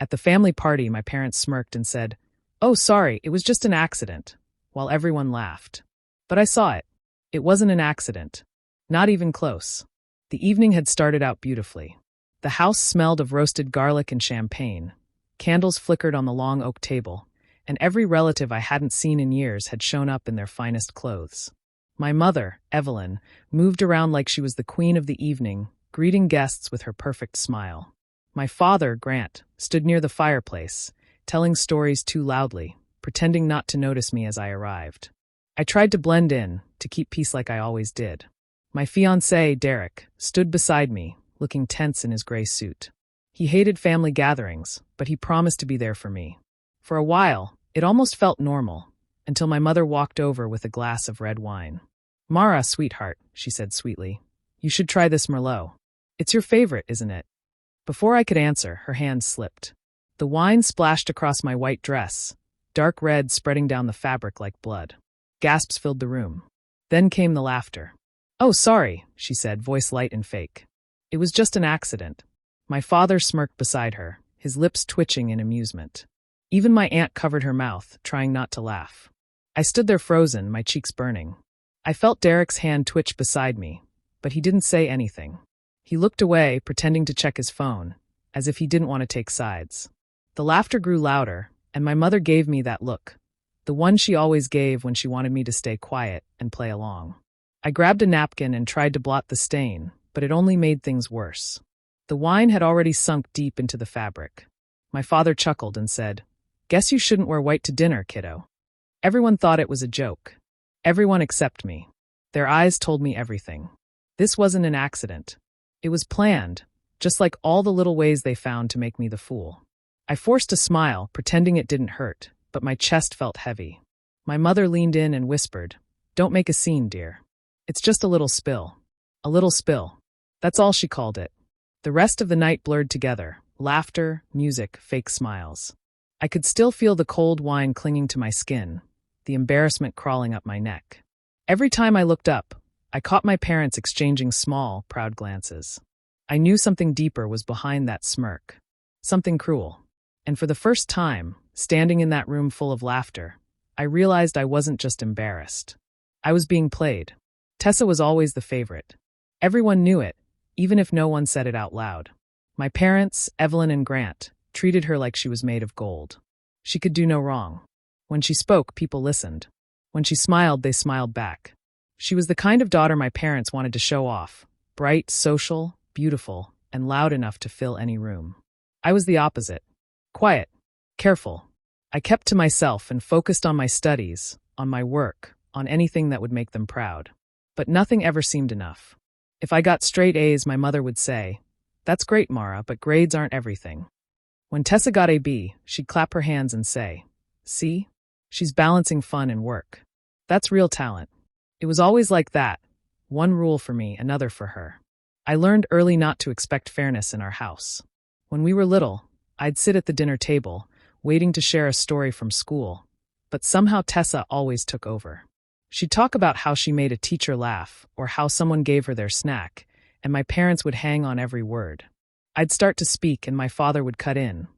At the family party, my parents smirked and said, "Oh, sorry, it was just an accident," while everyone laughed. But I saw it. It wasn't an accident. Not even close. The evening had started out beautifully. The house smelled of roasted garlic and champagne. Candles flickered on the long oak table, and every relative I hadn't seen in years had shown up in their finest clothes. My mother, Evelyn, moved around like she was the queen of the evening, greeting guests with her perfect smile. My father, Grant, stood near the fireplace, telling stories too loudly, pretending not to notice me as I arrived. I tried to blend in, to keep peace like I always did. My fiancé, Derek, stood beside me, looking tense in his gray suit. He hated family gatherings, but he promised to be there for me. For a while, it almost felt normal, until my mother walked over with a glass of red wine. "Mara, sweetheart," she said sweetly, "you should try this Merlot. It's your favorite, isn't it?" Before I could answer, her hand slipped. The wine splashed across my white dress, dark red spreading down the fabric like blood. Gasps filled the room. Then came the laughter. "Oh, sorry," she said, voice light and fake. "It was just an accident." My father smirked beside her, his lips twitching in amusement. Even my aunt covered her mouth, trying not to laugh. I stood there frozen, my cheeks burning. I felt Derek's hand twitch beside me, but he didn't say anything. He looked away, pretending to check his phone, as if he didn't want to take sides. The laughter grew louder, and my mother gave me that look, the one she always gave when she wanted me to stay quiet and play along. I grabbed a napkin and tried to blot the stain, but it only made things worse. The wine had already sunk deep into the fabric. My father chuckled and said, "Guess you shouldn't wear white to dinner, kiddo." Everyone thought it was a joke. Everyone except me. Their eyes told me everything. This wasn't an accident. It was planned, just like all the little ways they found to make me the fool. I forced a smile, pretending it didn't hurt, but my chest felt heavy. My mother leaned in and whispered, "Don't make a scene, dear. It's just a little spill." A little spill. That's all she called it. The rest of the night blurred together, laughter, music, fake smiles. I could still feel the cold wine clinging to my skin, the embarrassment crawling up my neck. Every time I looked up, I caught my parents exchanging small, proud glances. I knew something deeper was behind that smirk. Something cruel. And for the first time, standing in that room full of laughter, I realized I wasn't just embarrassed. I was being played. Tessa was always the favorite. Everyone knew it, even if no one said it out loud. My parents, Evelyn and Grant, treated her like she was made of gold. She could do no wrong. When she spoke, people listened. When she smiled, they smiled back. She was the kind of daughter my parents wanted to show off, bright, social, beautiful, and loud enough to fill any room. I was the opposite. Quiet, careful. I kept to myself and focused on my studies, on my work, on anything that would make them proud. But nothing ever seemed enough. If I got straight A's, my mother would say, "That's great, Mara, but grades aren't everything." When Tessa got a B, she'd clap her hands and say, "See? She's balancing fun and work. That's real talent." It was always like that. One rule for me, another for her. I learned early not to expect fairness in our house. When we were little, I'd sit at the dinner table, waiting to share a story from school, but somehow Tessa always took over. She'd talk about how she made a teacher laugh, or how someone gave her their snack, and my parents would hang on every word. I'd start to speak and my father would cut in.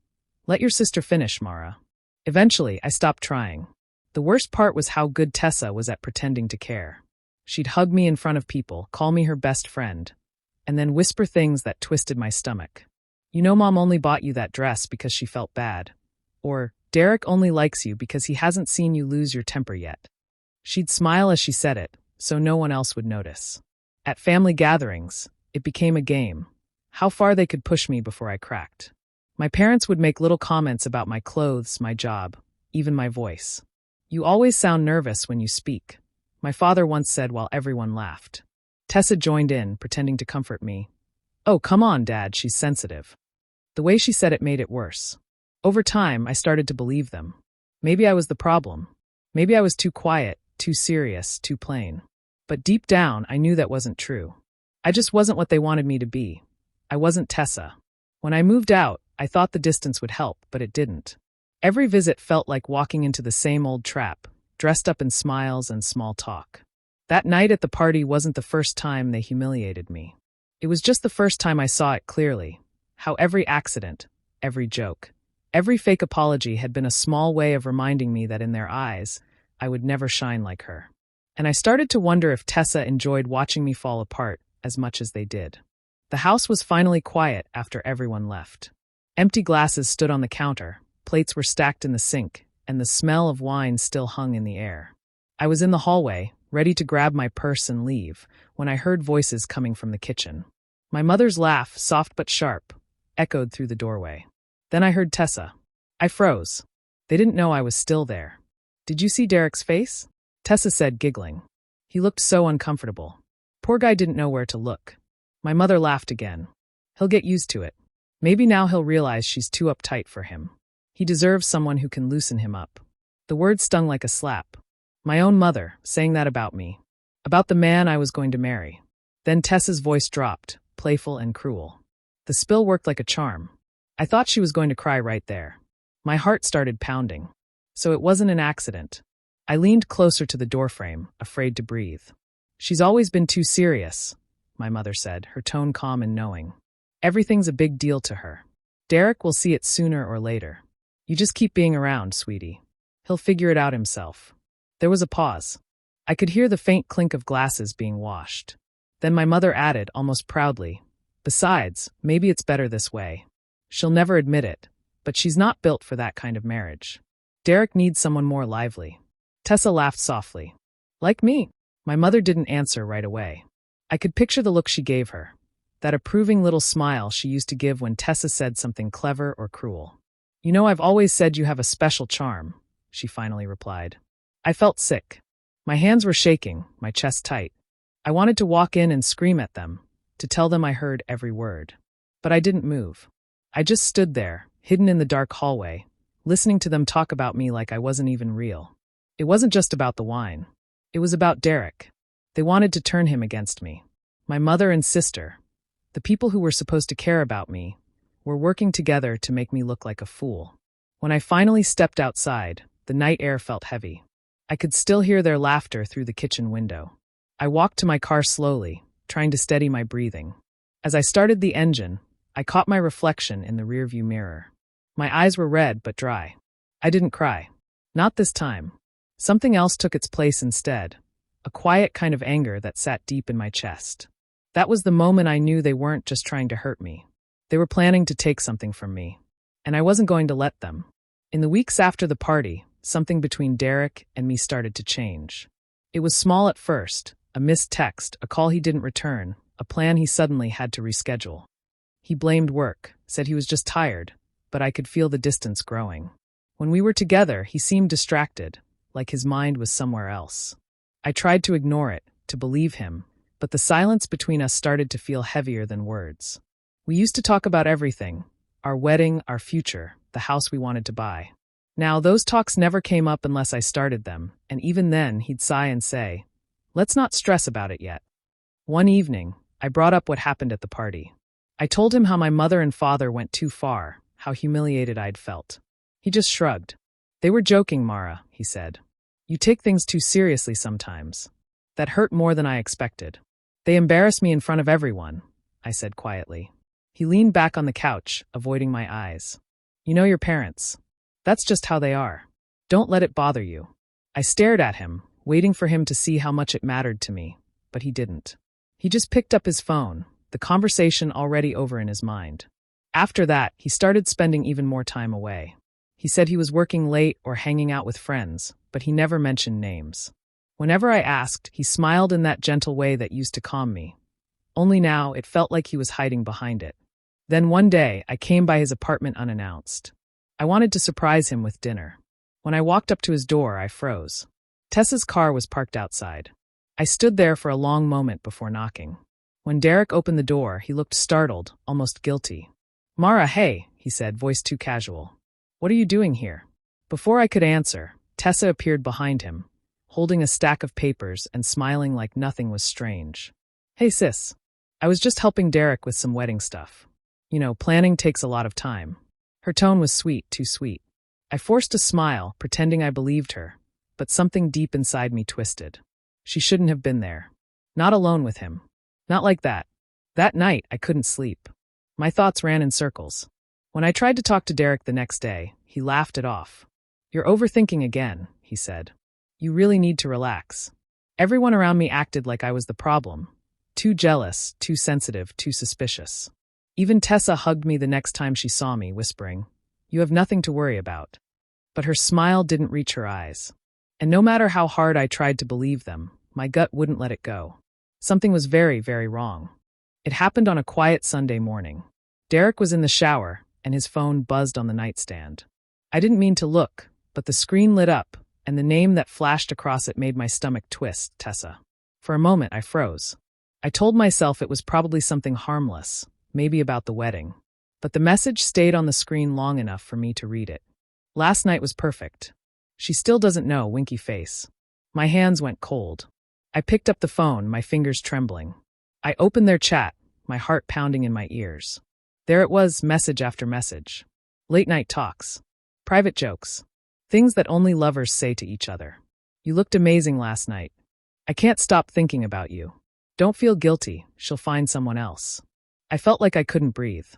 "Let your sister finish, Mara." Eventually, I stopped trying. The worst part was how good Tessa was at pretending to care. She'd hug me in front of people, call me her best friend, and then whisper things that twisted my stomach. "You know, Mom only bought you that dress because she felt bad." Or, "Derek only likes you because he hasn't seen you lose your temper yet." She'd smile as she said it, so no one else would notice. At family gatherings, it became a game. How far they could push me before I cracked. My parents would make little comments about my clothes, my job, even my voice. "You always sound nervous when you speak," my father once said while everyone laughed. Tessa joined in, pretending to comfort me. "Oh, come on, Dad, she's sensitive." The way she said it made it worse. Over time, I started to believe them. Maybe I was the problem. Maybe I was too quiet, too serious, too plain. But deep down, I knew that wasn't true. I just wasn't what they wanted me to be. I wasn't Tessa. When I moved out, I thought the distance would help, but it didn't. Every visit felt like walking into the same old trap, dressed up in smiles and small talk. That night at the party wasn't the first time they humiliated me. It was just the first time I saw it clearly, how every accident, every joke, Every fake apology had been a small way of reminding me that in their eyes, I would never shine like her. And I started to wonder if Tessa enjoyed watching me fall apart as much as they did. The house was finally quiet after everyone left. Empty glasses stood on the counter, plates were stacked in the sink, and the smell of wine still hung in the air. I was in the hallway, ready to grab my purse and leave, when I heard voices coming from the kitchen. My mother's laugh, soft but sharp, echoed through the doorway. Then I heard Tessa. I froze. They didn't know I was still there. "Did you see Derek's face?" Tessa said, giggling. "He looked so uncomfortable. Poor guy didn't know where to look." My mother laughed again. "He'll get used to it. Maybe now he'll realize she's too uptight for him. He deserves someone who can loosen him up." The word stung like a slap. My own mother, saying that about me. About the man I was going to marry. Then Tessa's voice dropped, playful and cruel. The spill worked like a charm. I thought she was going to cry right there. My heart started pounding. So it wasn't an accident. I leaned closer to the doorframe, afraid to breathe. "She's always been too serious," my mother said, her tone calm and knowing. "Everything's a big deal to her. Derek will see it sooner or later. You just keep being around, sweetie. He'll figure it out himself." There was a pause. I could hear the faint clink of glasses being washed. Then my mother added, almost proudly, "Besides, maybe it's better this way. She'll never admit it, but she's not built for that kind of marriage. Derek needs someone more lively." Tessa laughed softly. "Like me?" My mother didn't answer right away. I could picture the look she gave her, that approving little smile she used to give when Tessa said something clever or cruel. "You know, I've always said you have a special charm," she finally replied. I felt sick. My hands were shaking, my chest tight. I wanted to walk in and scream at them, to tell them I heard every word. But I didn't move. I just stood there, hidden in the dark hallway, listening to them talk about me like I wasn't even real. It wasn't just about the wine. It was about Derek. They wanted to turn him against me. My mother and sister, the people who were supposed to care about me, were working together to make me look like a fool. When I finally stepped outside, the night air felt heavy. I could still hear their laughter through the kitchen window. I walked to my car slowly, trying to steady my breathing. As I started the engine, I caught my reflection in the rearview mirror. My eyes were red but dry. I didn't cry. Not this time. Something else took its place instead, a quiet kind of anger that sat deep in my chest. That was the moment I knew they weren't just trying to hurt me. They were planning to take something from me, and I wasn't going to let them. In the weeks after the party, something between Derek and me started to change. It was small at first, a missed text, a call he didn't return, a plan he suddenly had to reschedule. He blamed work, said he was just tired, but I could feel the distance growing. When we were together, he seemed distracted, like his mind was somewhere else. I tried to ignore it, to believe him, but the silence between us started to feel heavier than words. We used to talk about everything, our wedding, our future, the house we wanted to buy. Now, those talks never came up unless I started them, and even then he'd sigh and say, "Let's not stress about it yet." One evening, I brought up what happened at the party. I told him how my mother and father went too far, how humiliated I'd felt. He just shrugged. "They were joking, Mara," he said. "You take things too seriously sometimes." That hurt more than I expected. "They embarrassed me in front of everyone," I said quietly. He leaned back on the couch, avoiding my eyes. "You know your parents. That's just how they are. Don't let it bother you." I stared at him, waiting for him to see how much it mattered to me, but he didn't. He just picked up his phone, the conversation already over in his mind. After that, he started spending even more time away. He said he was working late or hanging out with friends, but he never mentioned names. Whenever I asked, he smiled in that gentle way that used to calm me. Only now, it felt like he was hiding behind it. Then one day, I came by his apartment unannounced. I wanted to surprise him with dinner. When I walked up to his door, I froze. Tessa's car was parked outside. I stood there for a long moment before knocking. When Derek opened the door, he looked startled, almost guilty. "Mara, hey," he said, voice too casual. "What are you doing here?" Before I could answer, Tessa appeared behind him, holding a stack of papers and smiling like nothing was strange. "Hey sis, I was just helping Derek with some wedding stuff. You know, planning takes a lot of time." Her tone was sweet, too sweet. I forced a smile, pretending I believed her, but something deep inside me twisted. She shouldn't have been there. Not alone with him. Not like that. That night, I couldn't sleep. My thoughts ran in circles. When I tried to talk to Derek the next day, he laughed it off. "You're overthinking again," he said. "You really need to relax." Everyone around me acted like I was the problem. Too jealous, too sensitive, too suspicious. Even Tessa hugged me the next time she saw me, whispering, "You have nothing to worry about." But her smile didn't reach her eyes. And no matter how hard I tried to believe them, my gut wouldn't let it go. Something was very, very wrong. It happened on a quiet Sunday morning. Derek was in the shower, and his phone buzzed on the nightstand. I didn't mean to look, but the screen lit up, and the name that flashed across it made my stomach twist, Tessa. For a moment, I froze. I told myself it was probably something harmless, maybe about the wedding. But the message stayed on the screen long enough for me to read it. "Last night was perfect. She still doesn't know," winky face. My hands went cold. I picked up the phone, my fingers trembling. I opened their chat, my heart pounding in my ears. There it was, message after message. Late night talks. Private jokes. Things that only lovers say to each other. "You looked amazing last night. I can't stop thinking about you. Don't feel guilty, she'll find someone else." I felt like I couldn't breathe.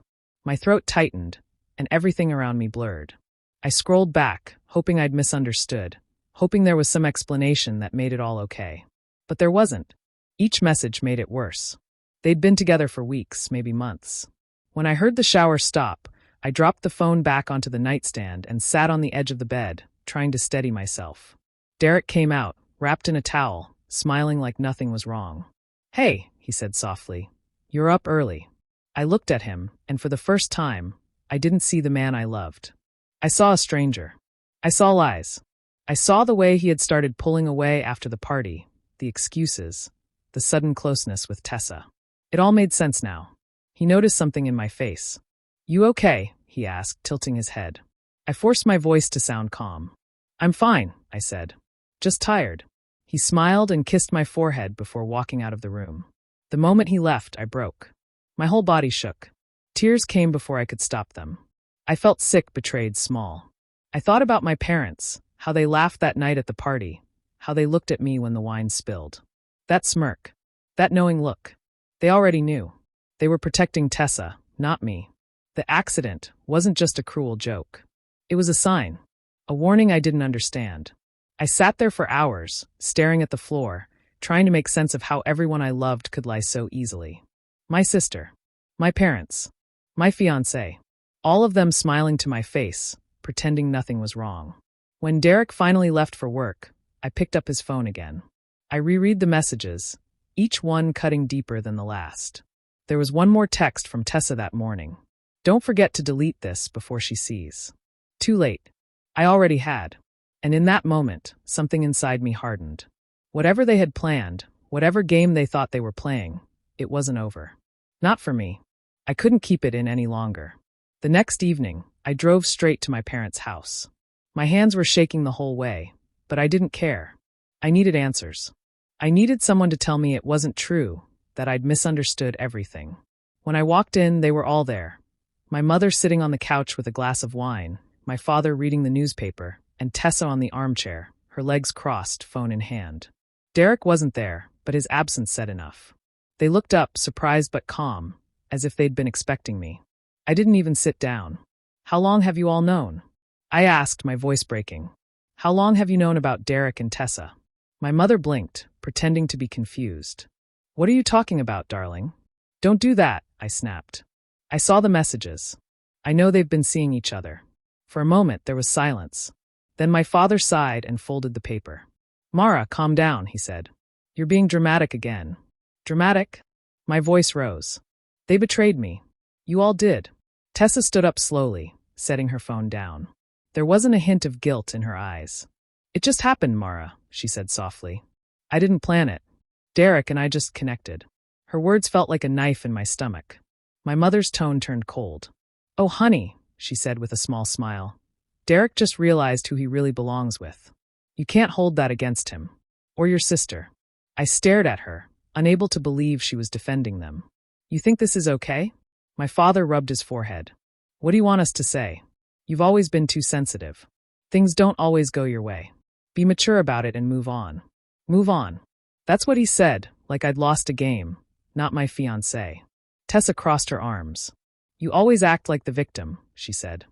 My throat tightened, and everything around me blurred. I scrolled back, hoping I'd misunderstood, hoping there was some explanation that made it all okay. But there wasn't. Each message made it worse. They'd been together for weeks, maybe months. When I heard the shower stop, I dropped the phone back onto the nightstand and sat on the edge of the bed, trying to steady myself. Derek came out, wrapped in a towel, smiling like nothing was wrong. "Hey," he said softly. "You're up early." I looked at him, and for the first time, I didn't see the man I loved. I saw a stranger. I saw lies. I saw the way he had started pulling away after the party, the excuses, the sudden closeness with Tessa. It all made sense now. He noticed something in my face. "You okay?" he asked, tilting his head. I forced my voice to sound calm. "I'm fine," I said. "Just tired." He smiled and kissed my forehead before walking out of the room. The moment he left, I broke. My whole body shook. Tears came before I could stop them. I felt sick, betrayed, small. I thought about my parents, how they laughed that night at the party, how they looked at me when the wine spilled. That smirk, that knowing look. They already knew. They were protecting Tessa, not me. The accident wasn't just a cruel joke. It was a sign, a warning I didn't understand. I sat there for hours, staring at the floor, trying to make sense of how everyone I loved could lie so easily. My sister, my parents, my fiancé, all of them smiling to my face, pretending nothing was wrong. When Derek finally left for work, I picked up his phone again. I reread the messages, each one cutting deeper than the last. There was one more text from Tessa that morning. "Don't forget to delete this before she sees." Too late. I already had. And in that moment, something inside me hardened. Whatever they had planned, whatever game they thought they were playing, it wasn't over. Not for me. I couldn't keep it in any longer. The next evening, I drove straight to my parents' house. My hands were shaking the whole way, but I didn't care. I needed answers. I needed someone to tell me it wasn't true, that I'd misunderstood everything. When I walked in, they were all there. My mother sitting on the couch with a glass of wine, my father reading the newspaper, and Tessa on the armchair, her legs crossed, phone in hand. Derek wasn't there, but his absence said enough. They looked up, surprised but calm, as if they'd been expecting me. I didn't even sit down. "How long have you all known?" I asked, my voice breaking. "How long have you known about Derek and Tessa?" My mother blinked, pretending to be confused. "What are you talking about, darling?" "Don't do that," I snapped. "I saw the messages. I know they've been seeing each other." For a moment, there was silence. Then my father sighed and folded the paper. "Mara, calm down," he said. "You're being dramatic again." "Dramatic?" My voice rose. "They betrayed me. You all did." Tessa stood up slowly, setting her phone down. There wasn't a hint of guilt in her eyes. "It just happened, Mara," she said softly. "I didn't plan it. Derek and I just connected." Her words felt like a knife in my stomach. My mother's tone turned cold. "Oh, honey," she said with a small smile. "Derek just realized who he really belongs with. You can't hold that against him. Or your sister." I stared at her, unable to believe she was defending them. "You think this is okay?" My father rubbed his forehead. "What do you want us to say? You've always been too sensitive. Things don't always go your way. Be mature about it and move on." "Move on." That's what he said, like I'd lost a game, not my fiancé. Tessa crossed her arms. "You always act like the victim," she said.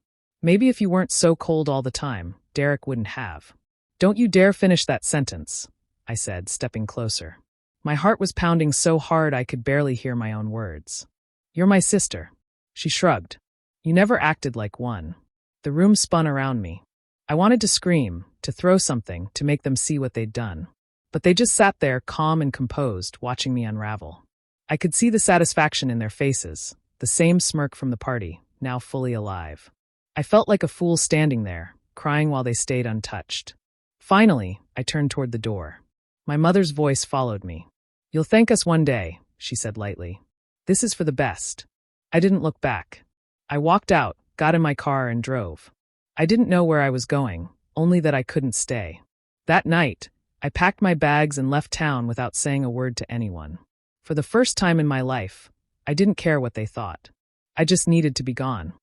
Maybe if you weren't so cold all the time, Derek wouldn't have. Don't you dare finish that sentence, I said, stepping closer. My heart was pounding so hard I could barely hear my own words. You're my sister. She shrugged. You never acted like one. The room spun around me. I wanted to scream, to throw something, to make them see what they'd done. But they just sat there, calm and composed, watching me unravel. I could see the satisfaction in their faces, the same smirk from the party, now fully alive. I felt like a fool standing there, crying while they stayed untouched. Finally, I turned toward the door. My mother's voice followed me. You'll thank us one day, she said lightly. This is for the best. I didn't look back. I walked out, got in my car and drove. I didn't know where I was going, only that I couldn't stay. That night, I packed my bags and left town without saying a word to anyone. For the first time in my life, I didn't care what they thought. I just needed to be gone.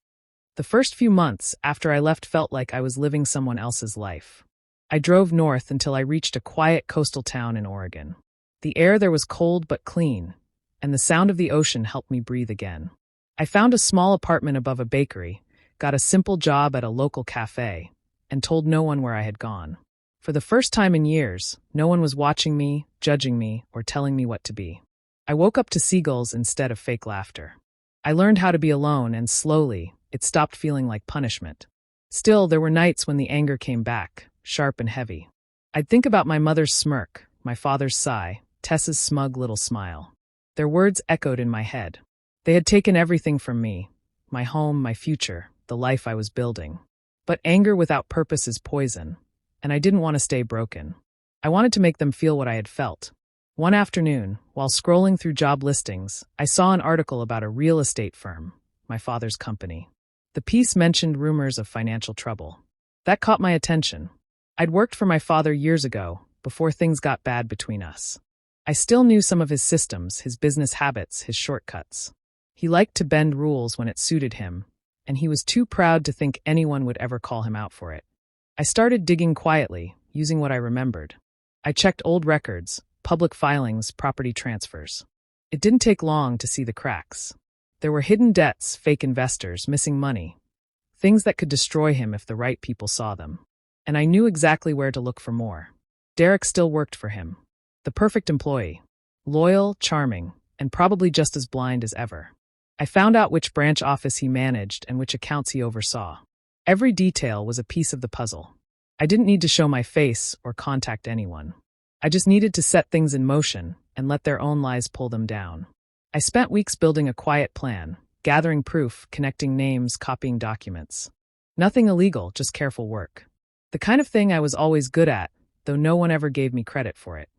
The first few months after I left felt like I was living someone else's life. I drove north until I reached a quiet coastal town in Oregon. The air there was cold but clean, and the sound of the ocean helped me breathe again. I found a small apartment above a bakery, got a simple job at a local cafe, and told no one where I had gone. For the first time in years, no one was watching me, judging me, or telling me what to be. I woke up to seagulls instead of fake laughter. I learned how to be alone, and slowly, it stopped feeling like punishment. Still, there were nights when the anger came back, sharp and heavy. I'd think about my mother's smirk, my father's sigh, Tessa's smug little smile. Their words echoed in my head. They had taken everything from me, my home, my future, the life I was building. But anger without purpose is poison, and I didn't want to stay broken. I wanted to make them feel what I had felt. One afternoon, while scrolling through job listings, I saw an article about a real estate firm, my father's company. The piece mentioned rumors of financial trouble. That caught my attention. I'd worked for my father years ago, before things got bad between us. I still knew some of his systems, his business habits, his shortcuts. He liked to bend rules when it suited him, and he was too proud to think anyone would ever call him out for it. I started digging quietly, using what I remembered. I checked old records, public filings, property transfers. It didn't take long to see the cracks. There were hidden debts, fake investors, missing money. Things that could destroy him if the right people saw them. And I knew exactly where to look for more. Derek still worked for him. The perfect employee. Loyal, charming, and probably just as blind as ever. I found out which branch office he managed and which accounts he oversaw. Every detail was a piece of the puzzle. I didn't need to show my face or contact anyone. I just needed to set things in motion and let their own lies pull them down. I spent weeks building a quiet plan, gathering proof, connecting names, copying documents. Nothing illegal, just careful work. The kind of thing I was always good at, though no one ever gave me credit for it.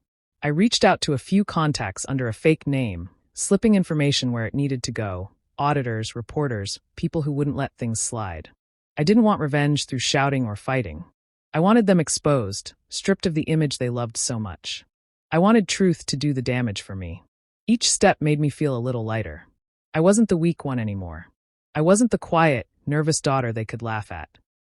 I reached out to a few contacts under a fake name, slipping information where it needed to go, auditors, reporters, people who wouldn't let things slide. I didn't want revenge through shouting or fighting. I wanted them exposed, stripped of the image they loved so much. I wanted truth to do the damage for me. Each step made me feel a little lighter. I wasn't the weak one anymore. I wasn't the quiet, nervous daughter they could laugh at.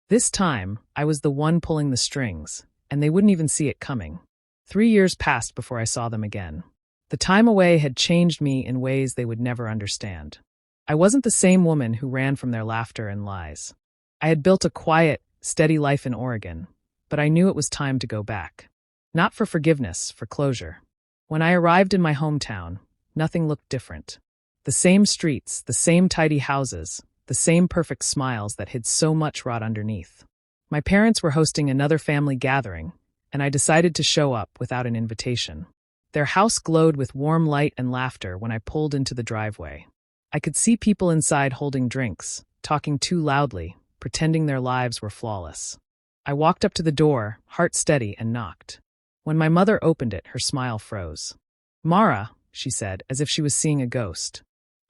This time, I was the one pulling the strings, and they wouldn't even see it coming. 3 years passed before I saw them again. The time away had changed me in ways they would never understand. I wasn't the same woman who ran from their laughter and lies. I had built a quiet, steady life in Oregon, but I knew it was time to go back. Not for forgiveness, for closure. When I arrived in my hometown, nothing looked different. The same streets, the same tidy houses, the same perfect smiles that hid so much rot underneath. My parents were hosting another family gathering, and I decided to show up without an invitation. Their house glowed with warm light and laughter when I pulled into the driveway. I could see people inside holding drinks, talking too loudly, pretending their lives were flawless. I walked up to the door, heart steady, and knocked. When my mother opened it, her smile froze. "Mara," she said, as if she was seeing a ghost.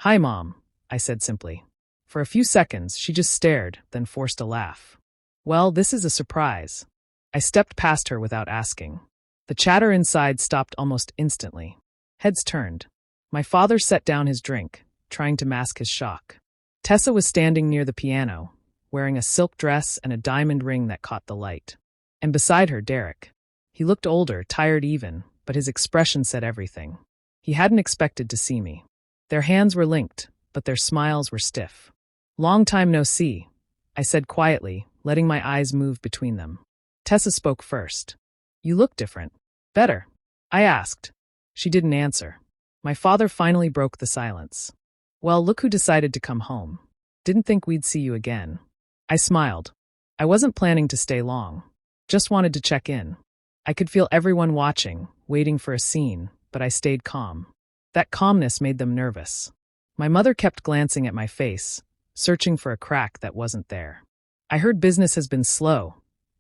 "Hi, Mom," I said simply. For a few seconds, she just stared, then forced a laugh. "Well, this is a surprise." I stepped past her without asking. The chatter inside stopped almost instantly. Heads turned. My father set down his drink, trying to mask his shock. Tessa was standing near the piano, wearing a silk dress and a diamond ring that caught the light. And beside her, Derek. He looked older, tired even, but his expression said everything. He hadn't expected to see me. Their hands were linked, but their smiles were stiff. Long time no see, I said quietly, letting my eyes move between them. Tessa spoke first. You look different. Better, I asked. She didn't answer. My father finally broke the silence. Well, look who decided to come home. Didn't think we'd see you again. I smiled. I wasn't planning to stay long. Just wanted to check in. I could feel everyone watching, waiting for a scene, but I stayed calm. That calmness made them nervous. My mother kept glancing at my face, searching for a crack that wasn't there. I heard business has been slow,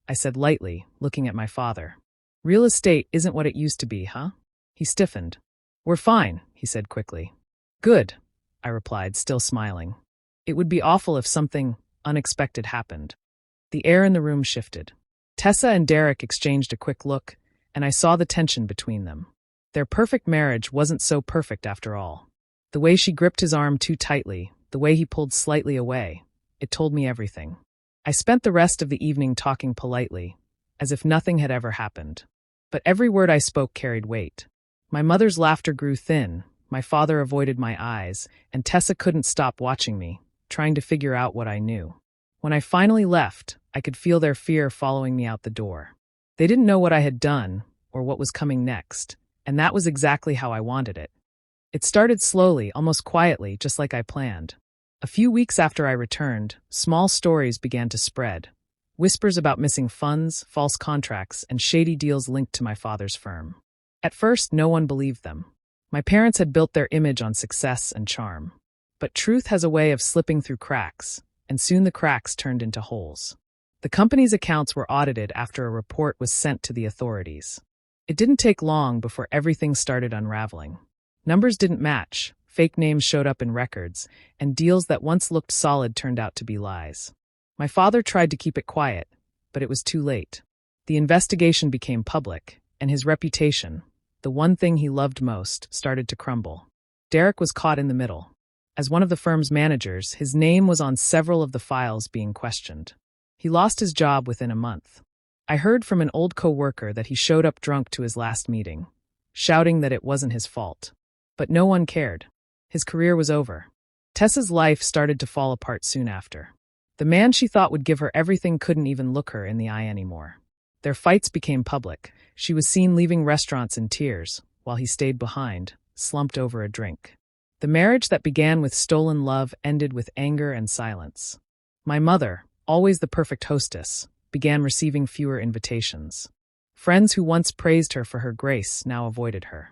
I said lightly, looking at my father. Real estate isn't what it used to be, huh? He stiffened. We're fine, he said quickly. Good, I replied, still smiling. It would be awful if something unexpected happened. The air in the room shifted. Tessa and Derek exchanged a quick look, and I saw the tension between them. Their perfect marriage wasn't so perfect after all. The way she gripped his arm too tightly, the way he pulled slightly away, it told me everything. I spent the rest of the evening talking politely, as if nothing had ever happened. But every word I spoke carried weight. My mother's laughter grew thin, my father avoided my eyes, and Tessa couldn't stop watching me, trying to figure out what I knew. When I finally left, I could feel their fear following me out the door. They didn't know what I had done, or what was coming next, and that was exactly how I wanted it. It started slowly, almost quietly, just like I planned. A few weeks after I returned, small stories began to spread. Whispers about missing funds, false contracts, and shady deals linked to my father's firm. At first, no one believed them. My parents had built their image on success and charm. But truth has a way of slipping through cracks, and soon the cracks turned into holes. The company's accounts were audited after a report was sent to the authorities. It didn't take long before everything started unraveling. Numbers didn't match, fake names showed up in records, and deals that once looked solid turned out to be lies. My father tried to keep it quiet, but it was too late. The investigation became public, and his reputation, the one thing he loved most, started to crumble. Derek was caught in the middle. As one of the firm's managers, his name was on several of the files being questioned. He lost his job within a month. I heard from an old co-worker that he showed up drunk to his last meeting, shouting that it wasn't his fault. But no one cared. His career was over. Tessa's life started to fall apart soon after. The man she thought would give her everything couldn't even look her in the eye anymore. Their fights became public. She was seen leaving restaurants in tears, while he stayed behind, slumped over a drink. The marriage that began with stolen love ended with anger and silence. My mother, always the perfect hostess, began receiving fewer invitations. Friends who once praised her for her grace now avoided her.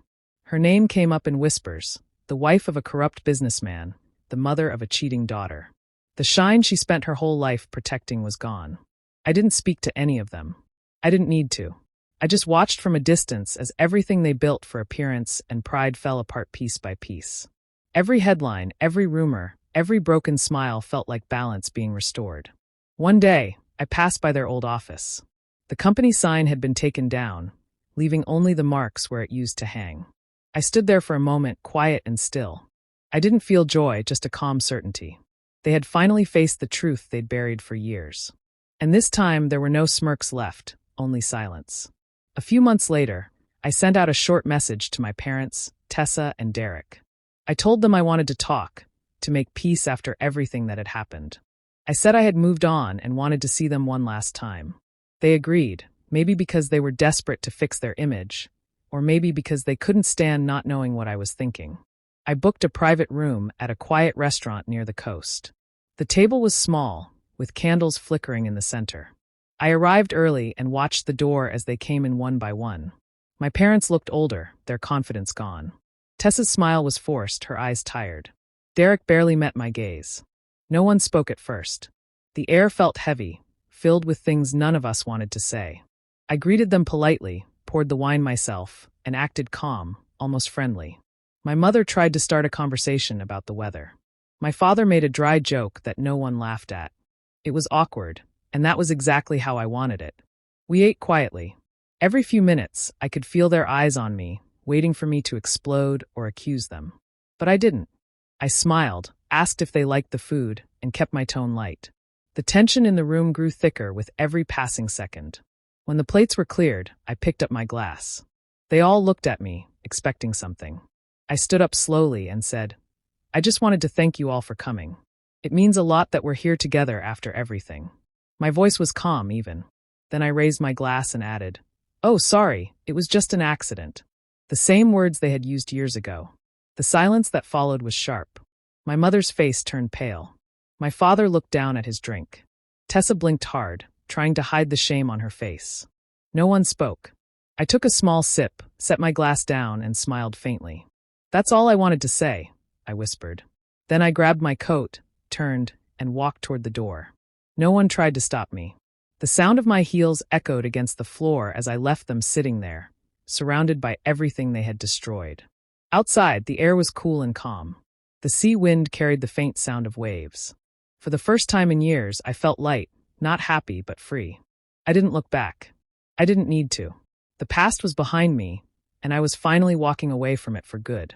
Her name came up in whispers, the wife of a corrupt businessman, the mother of a cheating daughter. The shine she spent her whole life protecting was gone. I didn't speak to any of them. I didn't need to. I just watched from a distance as everything they built for appearance and pride fell apart piece by piece. Every headline, every rumor, every broken smile felt like balance being restored. One day, I passed by their old office. The company sign had been taken down, leaving only the marks where it used to hang. I stood there for a moment, quiet and still. I didn't feel joy, just a calm certainty. They had finally faced the truth they'd buried for years. And this time, there were no smirks left, only silence. A few months later, I sent out a short message to my parents, Tessa and Derek. I told them I wanted to talk, to make peace after everything that had happened. I said I had moved on and wanted to see them one last time. They agreed, maybe because they were desperate to fix their image, or maybe because they couldn't stand not knowing what I was thinking. I booked a private room at a quiet restaurant near the coast. The table was small, with candles flickering in the center. I arrived early and watched the door as they came in one by one. My parents looked older, their confidence gone. Tessa's smile was forced, her eyes tired. Derek barely met my gaze. No one spoke at first. The air felt heavy, filled with things none of us wanted to say. I greeted them politely, poured the wine myself, and acted calm, almost friendly. My mother tried to start a conversation about the weather. My father made a dry joke that no one laughed at. It was awkward, and that was exactly how I wanted it. We ate quietly. Every few minutes, I could feel their eyes on me, waiting for me to explode or accuse them. But I didn't. I smiled, asked if they liked the food, and kept my tone light. The tension in the room grew thicker with every passing second. When the plates were cleared, I picked up my glass. They all looked at me, expecting something. I stood up slowly and said, "I just wanted to thank you all for coming. It means a lot that we're here together after everything. My voice was calm, even. Then I raised my glass and added, "Oh, sorry, it was just an accident." The same words they had used years ago. The silence that followed was sharp. My mother's face turned pale. My father looked down at his drink. Tessa blinked hard, trying to hide the shame on her face. No one spoke. I took a small sip, set my glass down, and smiled faintly. "That's all I wanted to say," I whispered. Then I grabbed my coat, turned, and walked toward the door. No one tried to stop me. The sound of my heels echoed against the floor as I left them sitting there, surrounded by everything they had destroyed. Outside, the air was cool and calm. The sea wind carried the faint sound of waves. For the first time in years, I felt light, not happy, but free. I didn't look back. I didn't need to. The past was behind me, and I was finally walking away from it for good.